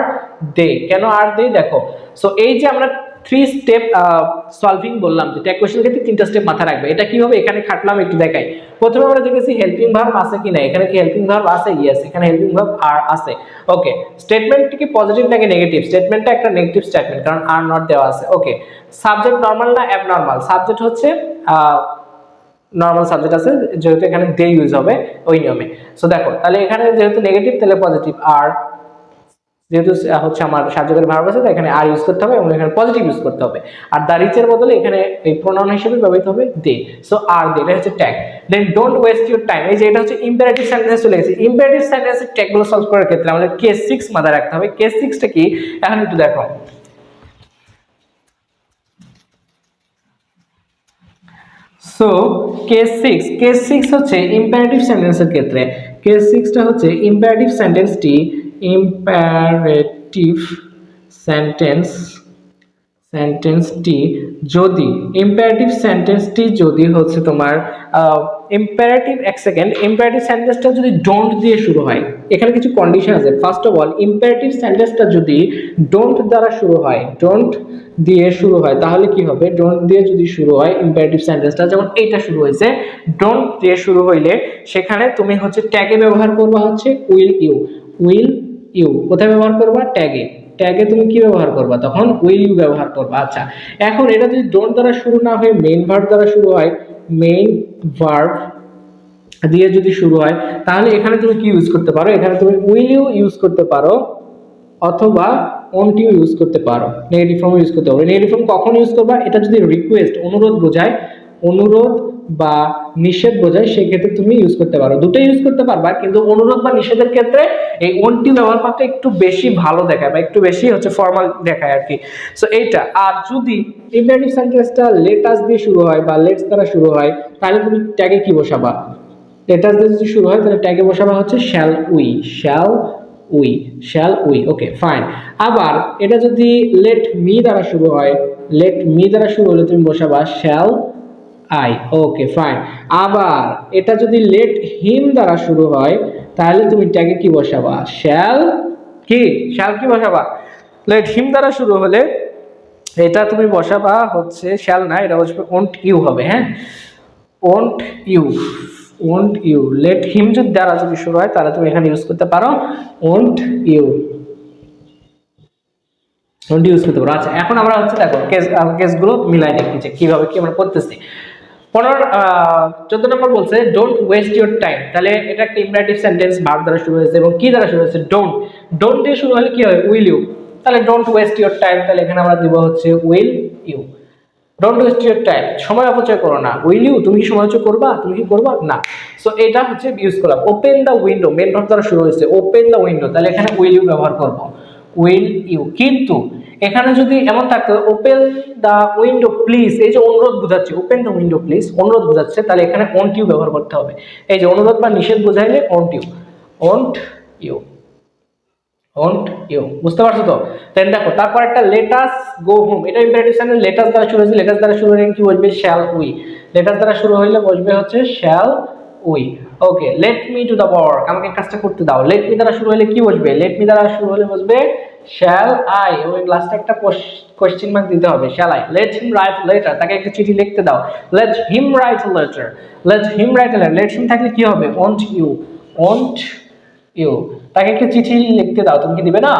A: দে, কেন আর দে দেখো। সো এই যে আমরা 3 স্টেপ সলভিং বললাম, যে ট্যাগ কোশ্চেনের ক্ষেত্রে 3টা স্টেপ মাথায় রাখবে। এটা কিভাবে এখানে খাটলাম একটু দেখাই। প্রথমে আমরা দেখেছি হেল্পিং ভার্ব আছে কি না, এখানে কি হেল্পিং ভার্ব আছে, ইয়েস, এখানে হেল্পিং ভার্ব আর আছে। ওকে, স্টেটমেন্ট কি পজিটিভ নাকি নেগেটিভ, স্টেটমেন্টটা একটা নেগেটিভ স্টেটমেন্ট কারণ আর নট দেওয়া আছে। ওকে, সাবজেক্ট নরমাল না অ্যাবনর্মাল, সাবজেক্ট হচ্ছে নরমাল সাবজেক্ট আছে যেহেতু এখানে দে ইউজ হবে ওই নিয়মে। সো দেখো তাহলে এখানে যেহেতু নেগেটিভ তাহলে পজিটিভ, আর যেহেতু হচ্ছে আমার সাহায্যকারী ভার্ব আছে তাই এখানে আর ইউজ করতে হবে এবং এখানে পজিটিভ ইউজ করতে হবে। আর দ্য রিচের বদলে এখানে এই প্রোনাউন হিসেবে ব্যবহৃত হবে দে। সো আর দে, এটা হচ্ছে tag. Then don't waste your time, এই যে এটা হচ্ছে ইম্পারেটিভ সেন্টেন্স চলে গেছে। ইম্পারেটিভ সেন্টেন্সের ট্যাগগুলো সলভ করার ক্ষেত্রে আমাদের কেস 6 মাথায় রাখতে হবে। কেস 6টা কি এখন একটু দেখো। সো কেস 6 হচ্ছে ইম্পারেটিভ সেন্টেন্সের ক্ষেত্রে। কেস 6টা হচ্ছে ইম্পারেটিভ সেন্টেন্সটি, ইম্পারেটিভ সেন্টেন্সটি যদি, ইম্পারেটিভ সেন্টেন্সটি যদি হচ্ছে তোমার ইম্পারেটিভ, এক সেকেন্ড, ইম্পারেটিভ সেন্টেন্সটা যদি ডোন্ট দিয়ে শুরু হয়, এখানে কিছু কন্ডিশন আছে। ফার্স্ট অফ অল ইম্পারেটিভ সেন্টেন্সটা যদি ডোন্ট দ্বারা শুরু হয়, ডোন্ট দিয়ে শুরু হয় তাহলে কি হবে, ডোন্ট দিয়ে যদি শুরু হয় ইম্পারেটিভ সেন্টেন্সটা, যেমন এইটা শুরু হয়েছে ডোন্ট দিয়ে শুরু হইলে সেখানে তুমি হচ্ছে ট্যাগে ব্যবহার করবা হচ্ছে উইল ইউ। উইল ইউ কোথায় ব্যবহার করবা, ট্যাগে। ট্যাগে তুমি কি ব্যবহার করবা, তখন উইল ইউ ব্যবহার করবা। আচ্ছা, এখন এটা যদি ডোন্ট দ্বারা শুরু না হয়ে মেইন ভার্ব দ্বারা শুরু হয়, মেইন ভার্ব দিয়ে যদি শুরু হয় তাহলে এখানে তুমি কি ইউজ করতে পারো, এখানে তুমি উইল ইউ ইউজ করতে পারো অথবা ওন্ট ইউ ইউজ করতে পারো, নেগেটিভ ফর্ম ইউজ করতে পারো। নেগেটিভ ফর্ম কখন ইউজ করবা, এটা যদি রিকোয়েস্ট, অনুরোধ বোঝায়, অনুরোধ বা নিষেধ বোঝায় সেক্ষেত্রে তুমি ইউজ করতে পারো। দুটোই ইউজ করতে পারবা, কিন্তু অনুরোধ বা নিষেধের ক্ষেত্রে এই ওন্ট ইউ ব্যবহার করতে একটু বেশি ভালো দেখায় বা একটু বেশি হচ্ছে ফর্মাল দেখায় আর কি। সো এইটা। আর যদি ইম্পারেটিভ সেন্টেন্সটা লেট আস দিয়ে শুরু হয় বা লেটস দ্বারা শুরু হয় তাহলে তুমি ট্যাগে কি বসাবা, লেট আস দিয়ে যদি শুরু হয় তাহলে ট্যাগে বসাবা হচ্ছে shall we, shall we. Okay fine. আবার এটা যদি লেট মি দ্বারা শুরু হয়, লেট মি দ্বারা শুরু হলে তুমি বসাবা শ্যাল আই। Okay fine. আবার এটা যদি লেট হিম দ্বারা শুরু হয় তাহলে তুমি ট্যাগে কি বসাবা, শ্যাল কি বসাবা, লেট হিম দ্বারা শুরু হলে এটা তুমি বসাবা হচ্ছে শ্যাল না, এটা বসবে ওন্ট ইউ হবে। হ্যাঁ, ওন্ট ইউ। লেট হিম যদি দ্বারা যদি শুরু হয় তাহলে তুমি এখানে ইউজ করতে পারো ওন্ট ইউ ইউজ করতে পারো। আচ্ছা, এখন আমরা হচ্ছে দেখো কেসগুলো মিলাই দেখি যে কিভাবে কি আমরা করতেছি। 14 নম্বর বলছে ডোন্ট ওয়েস্ট ইউর টাইম, তাহলে এটা একটা ইম্পারেটিভ সেন্টেন্স, ভার্ব দ্বারা শুরু হয়েছে এবং কি দ্বারা শুরু হয়েছে, ডোন্ট দিয়ে শুরু হলে কি হয়, উইল ইউ। তাহলে ডোন্ট ওয়েস্ট ইউর টাইম, তাহলে এখানে আমরা দিব হচ্ছে will you. Don't waste your time, সময় অপচয় করো না। উইল ইউ, তুমি কি সময় অপচয় করবা, তুমি কি করবা না। সো এটা হচ্ছে ইউজ করলাম। Open the window, main verb দ্বারা শুরু হয়েছে, ওপেন দ্য উইন্ডো, তাহলে এখানে উইল ইউ ব্যবহার করব, উইল ইউ। কিন্তু এখানে যদি এমন থাকতো ওপেন দ্য উইন্ডো প্লিজ, এই যে অনুরোধ বোঝাচ্ছে, ওপেন দ্য উইন্ডো প্লিজ অনুরোধ বোঝাচ্ছে, তাহলে এখানে ওন্ট ইউ ব্যবহার করতে হবে। এই যে অনুরোধ বা নিষেধ বোঝাইলে ওন্ট ইউ, ওন্ট ইউ, বুঝতে পারছো তো? দেন দেখো তারপর একটা লেটাস গো হোম, এটা ইম্পারেটিভ সেন্টেন্স, লেটাস দ্বারা শুরু হয়েছে, লেটাস দ্বারা শুরু হলে কি বসবে? Shall we. লেটাস দ্বারা শুরু হইলে বসবে হচ্ছে shall we. Okay, let me do the work, আমাকে কাজটা করতে দাও। লেট মি দ্বারা শুরু হলে কি বসবে? লেট মি দ্বারা শুরু হলে বসবে শ্যাল আই, ওই লাস্টে একটা কোশ্চেন মার্ক দিতে হবে, shall I. Let him write letter, তাকে একটা চিঠি লিখতে দাও। Let him write letter, let him write letter. Let him থাকলে কি হবে? Won't you, won't you. তাকে একটা চিঠি লিখতে দাও, তুমি কি দিবে না?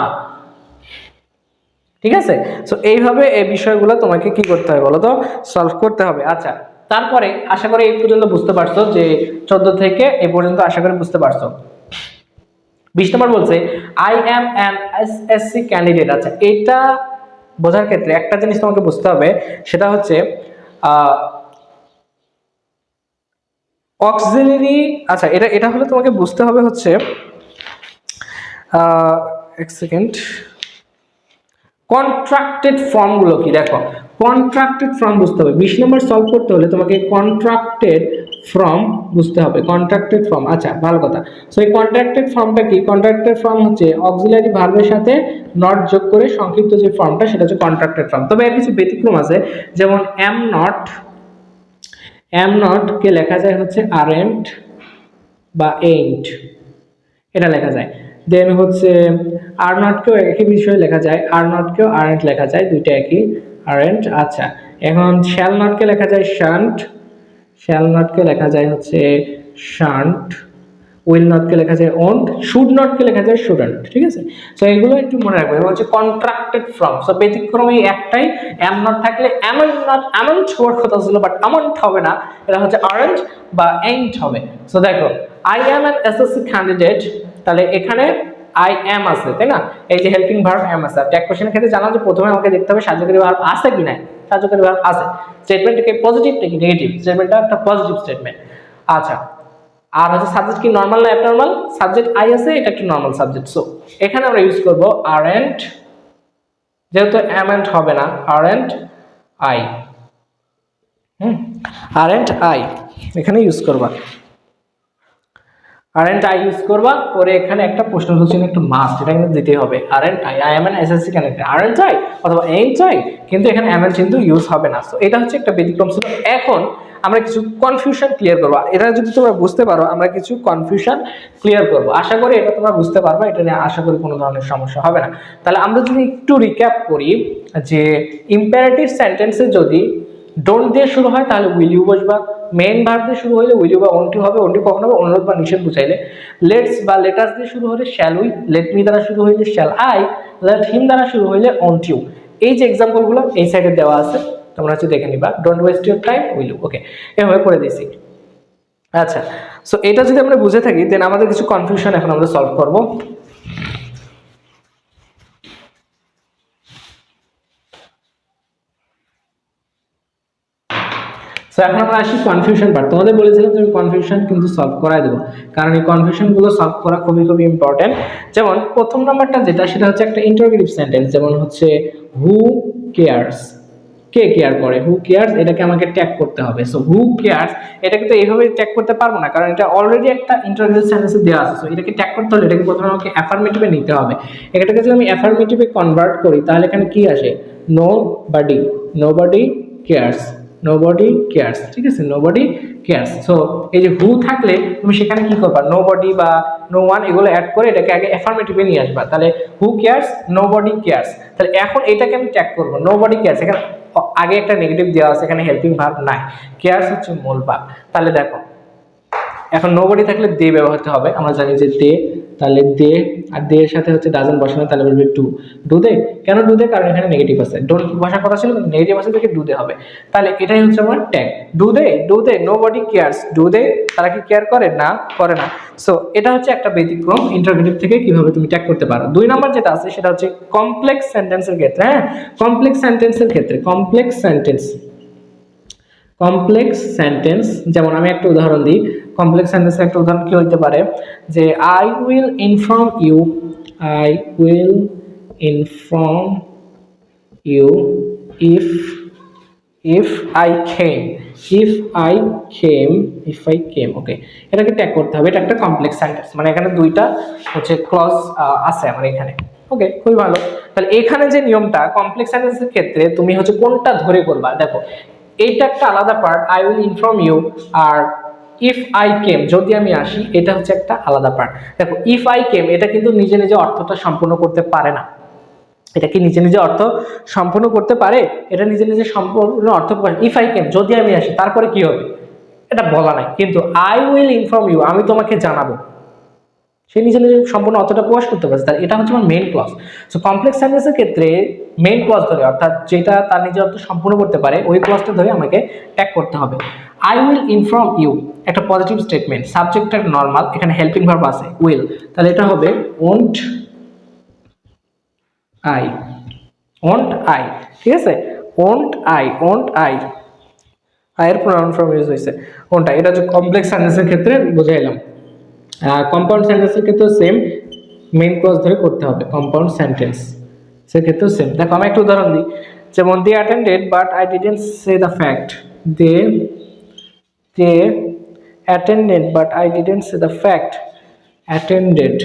A: ঠিক আছে, সো এইভাবে এই বিষয়গুলো তোমাকে কি করতে হবে বলো তো? সলভ করতে হবে। আচ্ছা, তারপরে আশা করি এই পর্যন্ত বুঝতে পারছো, যে 14 থেকে এই পর্যন্ত আশা করি বুঝতে পারছো। 20 নম্বর বলছে I am an SSC candidate. আচ্ছা, এটা বোঝার ক্ষেত্রে একটা জিনিস তোমাকে বুঝতে হবে, সেটা হচ্ছে অক্সিলারি। আচ্ছা, এটা এটা হলে তোমাকে বুঝতে হবে হচ্ছে এক সেকেন্ড, কন্ট্রাক্টেড ফর্মগুলো কি দেখো। কন্ট্রাক্টেড ফর্ম বুঝতে হবে, 20 নম্বর সলভ করতে হলে তোমাকে কন্ট্রাক্টেড ফর্ম বুঝতে হবে। কন্ট্রাক্টেড ফর্ম, আচ্ছা ভালো কথা। সো এই কন্ট্রাক্টেড ফর্মটা কি? কন্ট্রাক্টেড ফর্ম হচ্ছে অক্সিলারি ভার্বের সাথে নট যোগ করে সংক্ষিপ্ত যে ফর্মটা, সেটা হচ্ছে কন্ট্রাক্টেড ফর্ম। তবে এর কিছু ব্যতিক্রম আছে, যেমন এম নট কে লেখা যায় হচ্ছে আরেন্ট বা এইন্ট, এটা লেখা যায়। দেন হচ্ছে আর নটকেও একই বিষয়ে লেখা যায়, আর নটকেও আরেন্ট লেখা যায়, দুইটা একই, আরেন্ট। আচ্ছা, এখন শ্যাল নটকে লেখা যায় শান্ট, শ্যাল নটকে লেখা যায় হচ্ছে শান্ট, উইল নটকে লেখা যায় ওন্ট, শুড নটকে লেখা যায় শুডন্ট। ঠিক আছে, সো এগুলো একটু মনে রাখবে। এবং হচ্ছে কন্ট্রাক্টেড ফর্ম, সো ব্যতিক্রমী একটাই, এম নট থাকলে অ্যামেন্ট নট, অ্যামেন্ট হওয়ার কথা ছিল বাট অ্যামেন্ট হবে না, এটা হচ্ছে আরেন্ট বা এইন্ট হবে। সো দেখো I am an SSC candidate, তাহলে এখানে আই অ্যাম আছে, তাই না? এই যে হেল্পিং ভার্ব অ্যাম আছে। ট্যাগ কোশ্চেনের ক্ষেত্রে জানো যে প্রথমে আমাকে দেখতে হবে সাহায্যকারী ভার্ব আছে কি নাই। সাহায্যকারী ভার্ব আছে, স্টেটমেন্টটা কি পজিটিভ নাকি নেগেটিভ? স্টেটমেন্টটা একটা পজিটিভ স্টেটমেন্ট। আচ্ছা, আর হচ্ছে সাবজেক্ট কি নরমাল না অ্যাবনরমাল? সাবজেক্ট আই আছে, এটা একটা নরমাল সাবজেক্ট। সো এখানে আমরা ইউজ করব আরএন্ট, যেহেতু অ্যামেন্ট হবে না, আরএন্ট আই। আরএন্ট আই এখানে ইউজ করবা, আরএন্ট আই ইউজ করবা করে এখানে একটা প্রশ্নবোধক চিহ্ন একটু মাস্ট, এটা কিন্তু দিতেই হবে। Aren't I, I am an SSC candidate, aren't I অথবা এইন্ট আই, কিন্তু এখানে অ্যামেন্ট কিন্তু ইউজ হবে না। সো এটা হচ্ছে একটা ব্যতিক্রম ছিল। এখন আমরা কিছু কনফিউশন ক্লিয়ার করবো, এটা যদি তোমরা বুঝতে পারো আমরা কিছু কনফিউশন ক্লিয়ার করবো। আশা করি এটা তোমরা বুঝতে পারবে, এটা নিয়ে আশা করি কোনো ধরনের সমস্যা হবে না। তাহলে আমরা যদি একটু রিক্যাপ করি, যে ইম্পারেটিভ সেন্টেন্সে যদি ডোন্ট দিয়ে শুরু হয় তাহলে উইল ইউ বসবা, মেইন ভার্ব দিয়ে শুরু হলে উইল ইউ বা ওন্ট ইউ হবে, ওন্ট ইউ কখন হবে? অনুরোধ বা নিষেধ বুঝাইলে। লেটস বা লেটাস দিয়ে শুরু হলে শ্যাল উই, লেট মি দ্বারা শুরু হইলে শ্যাল আই, লেট হিম দ্বারা শুরু হইলে ওন্ট ইউ। এই যে এক্সাম্পলগুলো এই সাইডে দেওয়া আছে, তোমরা হচ্ছে দেখে নিবা। Don't waste your time, will you. Okay, এভাবে করে দিয়েছি। আচ্ছা, সো এটা যদি আমরা বুঝে থাকি দেন আমাদের কিছু কনফিউশন এখন আমরা সলভ করব। সো এখন আমরা আসি কনফিউশন পার্ট। তোমাদের বলেছিলাম যে আমি কনফিউশন কিন্তু সলভ করাই দেবো, কারণ এই কনফিউশনগুলো সলভ করা খুবই খুবই ইম্পর্টেন্ট। যেমন প্রথম নাম্বারটা যেটা, সেটা হচ্ছে একটা ইন্টারোগেটিভ সেন্টেন্স, যেমন হচ্ছে হু কেয়ারস, কে কেয়ার করে, হু কেয়ারস, এটাকে আমাকে ট্যাগ করতে হবে। সো হু কেয়ারস এটা কিন্তু এইভাবে ট্যাগ করতে পারবো না, কারণ এটা অলরেডি একটা ইন্টারোগেটিভ সেন্টেন্সে দেওয়া আছে। সো এটাকে ট্যাগ করতে হলে এটাকে প্রথমে আমাকে অ্যাফার্মেটিভে নিতে হবে। এটাকে যদি আমি অ্যাফার্মেটিভে কনভার্ট করি তাহলে এখানে কি আসে? Nobody, nobody cares, nobody cares. ঠিক আছে, নোবডি কেয়ারস। সো এই যে হু থাকলে তুমি সেখানে কি করবা? নোবডি বা নো ওয়ান এগুলো অ্যাড করে এটাকে আগে অ্যাফার্মেটিভে নিয়ে আসবা। তাহলে হু কেয়ারস, নোবডি কেয়ারস। তাহলে এখন এটাকে আমি ট্যাগ করবো নোবডি কেয়ারস, এখানে আগে একটা নেগেটিভ দেওয়া আছে, এখানে হেল্পিং ভার্ব নাই, কেয়ারস হচ্ছে মূল ভার্ব। তাহলে দেখো এখন নোবডি থাকলে দে ব্যবহৃত হবে, আমরা জানি যে দে, তাহলে দে, আর দে এর সাথে হচ্ছে ডাজন্ট বসানো, তাহলে বলবে ডু। ডু দে, কেন ডু দে? কারণ এখানে নেগেটিভ আছে, ডোন্ট বসার কথা ছিল কিন্তু নেগেটিভ আছে দেখে ডু দে হবে। তাহলে এটাই হচ্ছে আমার tag, do they, do they, nobody cares, do they, তারা কি কেয়ার করে? না, করে না। সো এটা হচ্ছে একটা ব্যতিক্রম ইন্টারোগেটিভ থেকে কিভাবে তুমি ট্যাগ করতে পারো। 2 নাম্বার যেটা আছে সেটা হচ্ছে কমপ্লেক্স সেন্টেন্সের ক্ষেত্রে। হ্যাঁ, কমপ্লেক্স সেন্টেন্সের ক্ষেত্রে, কমপ্লেক্স সেন্টেন্স, কমপ্লেক্স সেন্টেন্স, যেমন আমি একটা উদাহরণ দিই। কমপ্লেক্স সেন্টেন্সের একটা উদাহরণ কি হতে পারে? যে I will inform you, I will inform you if I can, if I came okay, এটাকে ট্যাগ করতে হবে। এটা একটা কমপ্লেক্স সেন্টেন্স, মানে এখানে দুইটা হচ্ছে ক্লজ আছে আমার এখানে। ওকে, খুবই ভালো। তাহলে এখানে যে নিয়মটা কমপ্লেক্স সেন্টেন্সের ক্ষেত্রে তুমি হচ্ছে কোনটা ধরে করবা, দেখো এইটা একটা আলাদা part, I will inform you, আর ইফ আই কেম যদি আমি আসি, এটা হচ্ছে একটা আলাদা পার্ট। দেখো ইফ আই কেম এটা কিন্তু নিজে নিজে অর্থটা সম্পূর্ণ করতে পারে না। এটা কি নিজে নিজে অর্থ সম্পূর্ণ করতে পারে? এটা নিজে নিজে সম্পূর্ণ অর্থ ইফ আই কেম যদি আমি আসি তারপরে কি হবে এটা বলা নাই, কিন্তু আই উইল ইনফর্ম ইউ আমি তোমাকে জানাবো, সে নিজে নিজে সম্পূর্ণ অর্থটা প্রকাশ করতে পারছে। তার এটা হচ্ছে আমার মেইন ক্লজ। সো কমপ্লেক্স সেন্টেন্সের ক্ষেত্রে মেইন ক্লজ ধরে, অর্থাৎ যেটা তার নিজের অর্থ সম্পূর্ণ করতে পারে ওই ক্লজটা ধরে আমাকে ট্যাগ করতে হবে। আই উইল ইনফর্ম ইউ একটা পজিটিভ স্টেটমেন্ট, সাবজেক্টটা নরমাল, এখানে হেল্পিং ভার্ব আছে উইল, তাহলে এটা হবে ওন্ট আই, ওন্ট আই, ঠিক আছে, ওন্ট আই, ওন্ট আই, আয়ের প্রোনাউন ফর্ম ইউজ হয়েছে ওন্ট আই। এটা হচ্ছে কমপ্লেক্স সেন্টেন্সের ক্ষেত্রে বুঝাইলাম। কম্পাউন্ড সেন্টেন্সের ক্ষেত্রেও সেম, মেইন ক্লজ ধরে করতে হবে। কম্পাউন্ড সেন্টেন্স সেক্ষেত্রেও সেম। দেখো আমি একটা উদাহরণ দিই, যেমন they attended but I didn't say the fact, they attended but I didn't say the fact, attended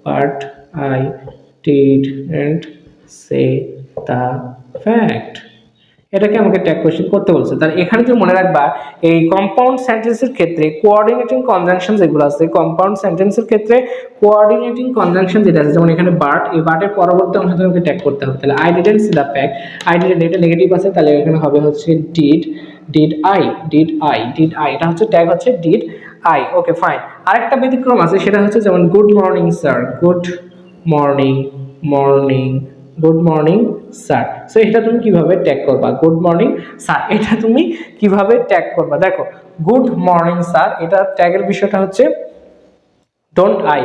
A: but I didn't say the fact, এটাকে আমাকে ট্যাগ কোশ্চেন করতে বলছে। তাহলে এখানে তুমি মনে রাখবা এই কম্পাউন্ড সেন্টেন্সের ক্ষেত্রে কোঅর্ডিনেটিং কনজাংশন যেগুলো আছে, কম্পাউন্ড সেন্টেন্সের ক্ষেত্রে কোঅর্ডিনেটিং কনজাংশন যেটা আছে, যেমন এখানে বাট, এই বাটের পরবর্তী অংশ তোমাকে ট্যাগ করতে হবে। তাহলে I didn't C the fact, I didn't এটা নেগেটিভ আছে, তাহলে এখানে হবে হচ্ছে ডিড আই, এটা হচ্ছে ট্যাগ হচ্ছে ডিড আই। Okay fine. আরেকটা ব্যতিক্রম আছে, সেটা হচ্ছে যেমন good morning sir, good morning good morning sir. So এটা তুমি কিভাবে ট্যাগ করবা, গুড মর্নিং স্যার এটা তুমি কিভাবে ট্যাগ করবা? দেখো গুড মর্নিং স্যার এটা ট্যাগের বিষয়টা হচ্ছে don't I.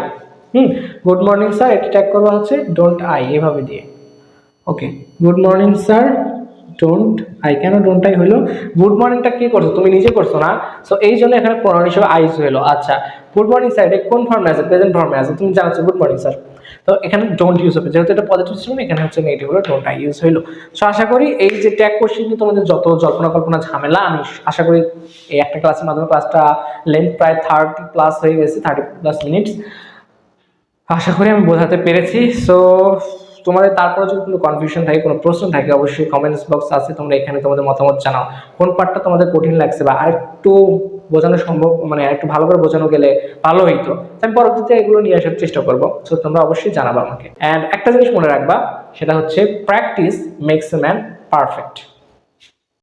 A: Good morning sir এটা ট্যাগ করবা হচ্ছে ডোন্ট আই, এভাবে দিয়ে। Okay, good morning sir don't I. কেন ডোন্ট আই হলো? গুড মর্নিংটা কি করছো, তুমি নিজে করছো না, সো এই জন্য এখানে প্রোনাউন হিসেবে আই হলো। আচ্ছা, গুড মর্নিং স্যার এটা কোন ফর্মে আছে? প্রেজেন্ট ফর্মে আছে, তুমি জানাচ্ছো গুড মর্নিং স্যার, তো এখানে ডোন্ট ইউজ হবে, যেহেতু এটা পজিটিভ ছিল, এখানে হচ্ছে নেগেটিভ হলো, ডোন্ট আই ইউজ হইলো। সো আশা করি এই যে ট্যাগ কোশ্চেন নিয়ে তোমাদের যত জল্পনা কল্পনা ঝামেলা, আমি আশা করি এই একটা ক্লাসের মাধ্যমে ক্লাসটা লেন্থ প্রায় 30+ হয়ে গেছে, 30+ মিনিটস, আশা করি আমি বোঝাতে পেরেছি। সো তোমাদের তারপরে যদি কোনো কনফিউশন থাকে, কোনো প্রশ্ন থাকে, অবশ্যই কমেন্টস বক্স আছে, তোমরা এখানে তোমাদের মতামত জানাও, কোন পার্টটা তোমাদের কঠিন লাগছে বা আরেকটু বোঝানো সম্ভব, মানে আরেকটু ভালো করে বোঝানো গেলে ভালো হইতো, আমি পরবর্তীতে এগুলো নিয়ে আসার চেষ্টা করবো। সো তোমরা অবশ্যই জানাবা আমাকে। অ্যান্ড একটা জিনিস মনে রাখবা, সেটা হচ্ছে practice makes a man perfect.